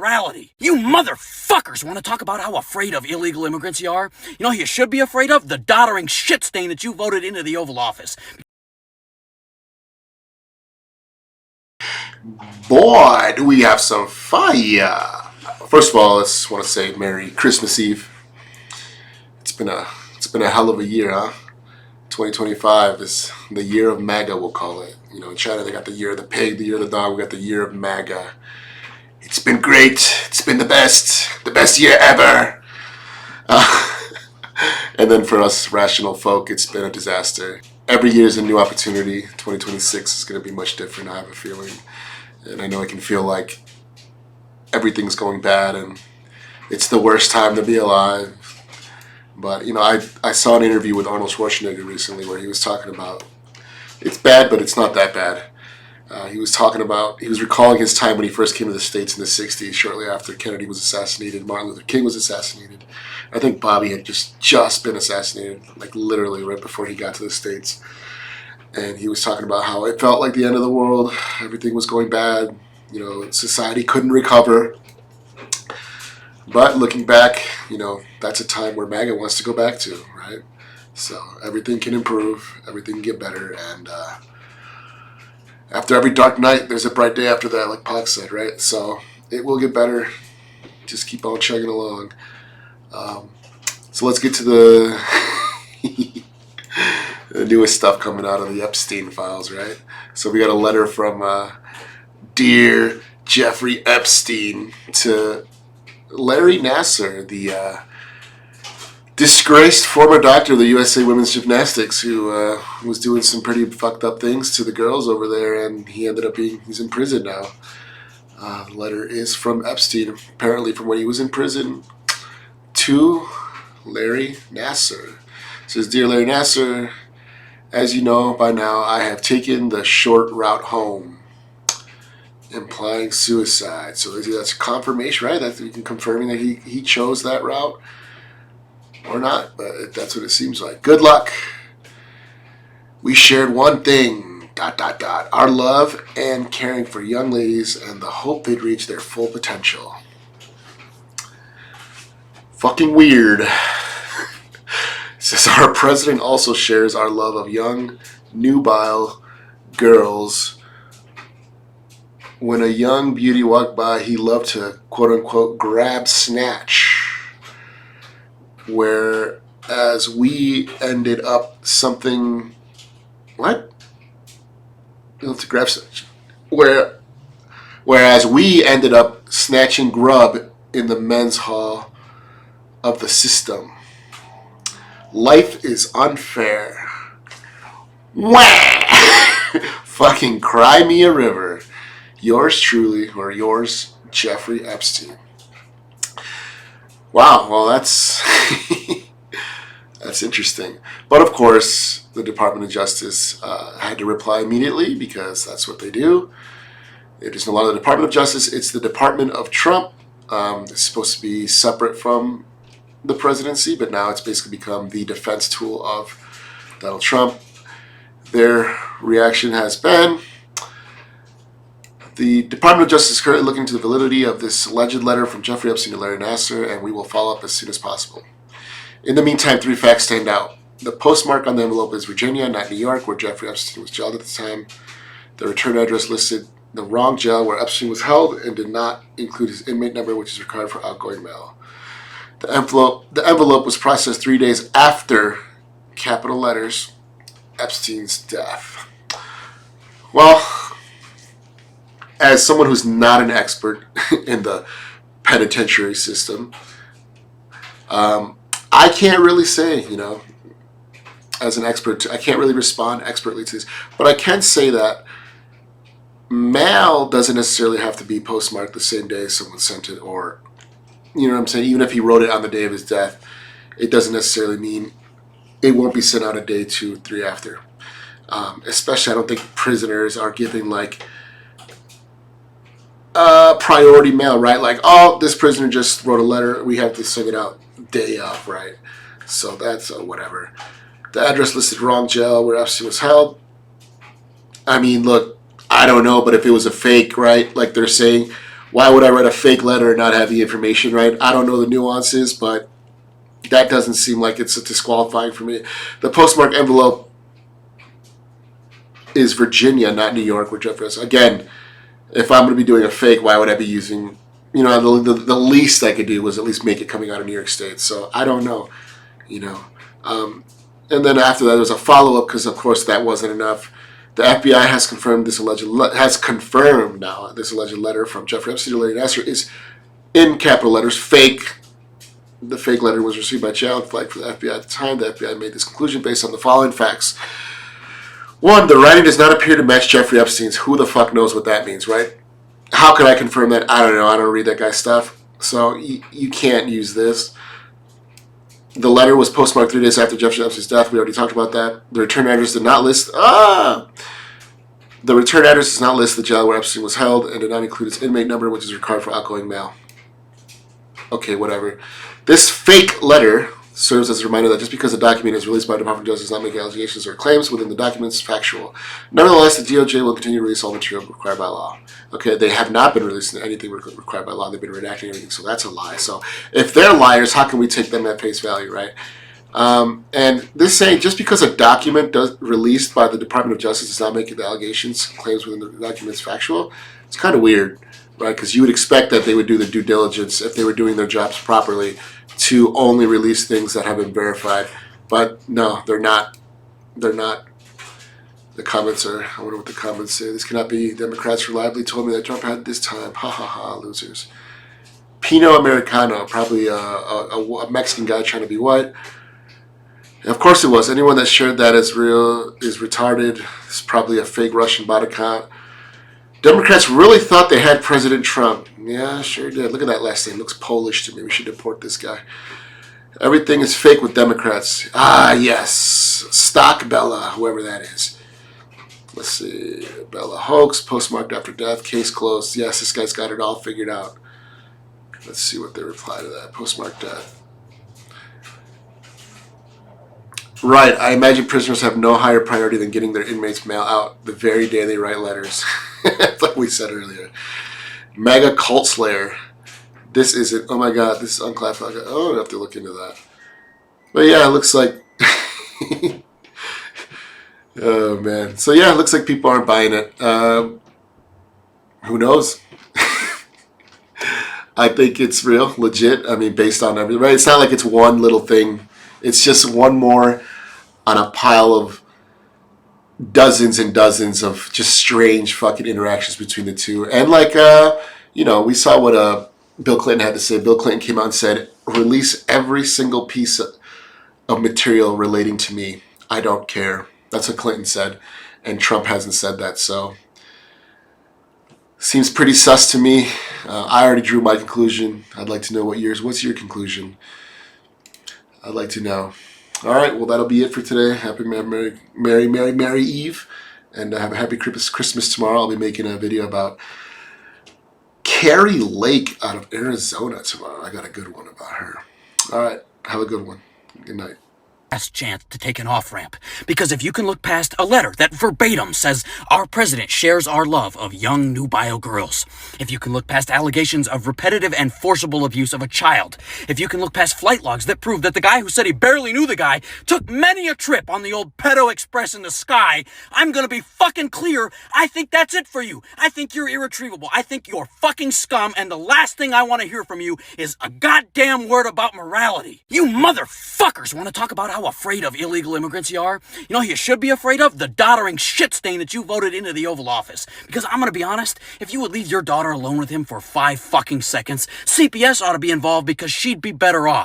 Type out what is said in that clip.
morality. You motherfuckers want to talk about how afraid of illegal immigrants you are? You know who you should be afraid of? The doddering shit stain that you voted into the Oval Office. Boy, do we have some fire. First of all, I just want to say Merry Christmas Eve. It's been a hell of a year, huh? 2025 is the year of MAGA, we'll call it. You know, in China they got the year of the pig, the year of the dog. We got the year of MAGA. It's been great. It's been the best year ever. And then for us rational folk, it's been a disaster. Every year is a new opportunity. 2026 is going to be much different, I have a feeling. And I know it can feel like everything's going bad and it's the worst time to be alive. But, you know, I saw an interview with Arnold Schwarzenegger recently where he was talking about it's bad, but it's not that bad. He was recalling his time when he first came to the States in the 60s, shortly after Kennedy was assassinated, Martin Luther King was assassinated. I think Bobby had just been assassinated, like literally right before he got to the States. And he was talking about how it felt like the end of the world. Everything was going bad. You know, society couldn't recover. But looking back, you know, that's a time where MAGA wants to go back to, right? So everything can improve, everything can get better, and after every dark night, there's a bright day after that, like Pac said, right? So it will get better. Just keep on chugging along. So let's get to the the newest stuff coming out of the Epstein files, right? So we got a letter from dear Jeffrey Epstein to Larry Nasser, the disgraced former doctor of the USA Women's Gymnastics, who was doing some pretty fucked up things to the girls over there, and he ended up he's in prison now. The letter is from Epstein, apparently from when he was in prison, to Larry Nasser. It says, Dear Larry Nasser, as you know by now, I have taken the short route home, implying suicide. So that's a confirmation, right? That's confirming that he chose that route or not, but that's what it seems like. Good luck. We shared one thing, ... our love and caring for young ladies and the hope they'd reach their full potential. Fucking weird. It says our president also shares our love of young, nubile girls. When a young beauty walked by, he loved to, quote-unquote, grab snatch. Whereas we ended up something... What? You love to grab snatch. Whereas we ended up snatching grub in the men's hall of the system. Life is unfair. Wah! Fucking cry me a river. Yours truly, or yours, Jeffrey Epstein. Wow, well that's that's interesting. But of course, the Department of Justice had to reply immediately because that's what they do. It is no longer the Department of Justice, it's the Department of Trump. It's supposed to be separate from the presidency, but now it's basically become the defense tool of Donald Trump. Their reaction has been, the Department of Justice is currently looking into the validity of this alleged letter from Jeffrey Epstein to Larry Nasser, and we will follow up as soon as possible. In the meantime, 3 facts stand out. The postmark on the envelope is Virginia, not New York, where Jeffrey Epstein was jailed at the time. The return address listed the wrong jail where Epstein was held and did not include his inmate number, which is required for outgoing mail. The envelope was processed 3 days after, capital letters, Epstein's death. Well, as someone who's not an expert in the penitentiary system, I can't really say, you know, as an expert, I can't really respond expertly to this, but I can say that mail doesn't necessarily have to be postmarked the same day someone sent it, or, you know what I'm saying, even if he wrote it on the day of his death, it doesn't necessarily mean it won't be sent out a day, 2, 3 after. Especially, I don't think prisoners are given, like, priority mail, right? Like, oh, this prisoner just wrote a letter, we have to send it out day of, right? So that's whatever. The address listed wrong jail where Epstein was held. I mean, look, I don't know, but if it was a fake, right, like they're saying, Why would I write a fake letter and not have the information, right? I don't know the nuances, but that doesn't seem like it's disqualifying for me. The postmark envelope is Virginia, not New York, where Jeff Epstein. Again, if I'm going to be doing a fake, why would I be using, the least I could do was at least make it coming out of New York State. So I don't know, And then after that, there was a follow-up because, of course, that wasn't enough. The FBI has confirmed this alleged letter from Jeff Epstein to Larry Nasser is in capital letters fake. The fake letter was received by Chow and flagged for the FBI at the time. The FBI made this conclusion based on the following facts. 1, the writing does not appear to match Jeffrey Epstein's. Who the fuck knows what that means, right? How can I confirm that? I don't know. I don't read that guy's stuff. So you can't use this. The letter was postmarked 3 days after Jeffrey Epstein's death. We already talked about that. The return address did not list... The return address does not list the jail where Epstein was held and did not include its inmate number, which is required for outgoing mail. Okay, whatever. This fake letter serves as a reminder that just because a document is released by the Department of Justice does not make allegations or claims within the documents factual. Nevertheless, the DOJ will continue to release all material required by law. Okay, they have not been releasing anything required by law. They've been redacting everything, so that's a lie. So if they're liars, how can we take them at face value, right? And this saying, just because a document released by the Department of Justice does not make the allegations, claims within the documents factual, it's kind of weird, right? Because you would expect that they would do the due diligence if they were doing their jobs properly to only release things that have been verified. But no, they're not. They're not. The comments are, I wonder what the comments say. This cannot be. Democrats reliably told me that Trump had this time. Ha ha ha, losers. Pinot Americano, probably a Mexican guy trying to be white. And of course it was. Anyone that shared that as real is retarded. It's probably a fake Russian bot account. Democrats really thought they had President Trump. Yeah, sure did. Look at that last name. Looks Polish to me. We should deport this guy. Everything is fake with Democrats. Ah, yes. Stock Bella, whoever that is. Let's see. Bella hoax, postmarked after death, case closed. Yes, this guy's got it all figured out. Let's see what they reply to that. Postmarked death. Right, I imagine prisoners have no higher priority than getting their inmates' mail out the very day they write letters. Like we said earlier. Mega cult slayer. This isn't, oh my god, this is unclassified. Oh, I have to look into that. But yeah, it looks like, oh man. So yeah, it looks like people aren't buying it. Who knows? I think it's real, legit. I mean, based on everything, right? It's not like it's one little thing. It's just one more on a pile of dozens and dozens of just strange fucking interactions between the two. And like, we saw what Bill Clinton had to say. Bill Clinton came out and said, release every single piece of material relating to me. I don't care. That's what Clinton said. And Trump hasn't said that, so seems pretty sus to me. I already drew my conclusion. I'd like to know what's your conclusion? I'd like to know. All right, well, that'll be it for today. Happy Merry Eve. And have a happy Christmas tomorrow. I'll be making a video about Carrie Lake out of Arizona tomorrow. I got a good one about her. All right, have a good one. Good night. Last chance to take an off-ramp. Because if you can look past a letter that verbatim says our president shares our love of young nubile girls, if you can look past allegations of repetitive and forcible abuse of a child, if you can look past flight logs that prove that the guy who said he barely knew the guy took many a trip on the old pedo express in the sky, I'm gonna be fucking clear. I think that's it for you. I think you're irretrievable. I think you're fucking scum, and the last thing I want to hear from you is a goddamn word about morality. You motherfuckers want to talk about how afraid of illegal immigrants you are? You know who you should be afraid of? The doddering shit stain that you voted into the Oval Office. Because I'm gonna be honest, if you would leave your daughter alone with him for 5 fucking seconds, CPS ought to be involved because she'd be better off.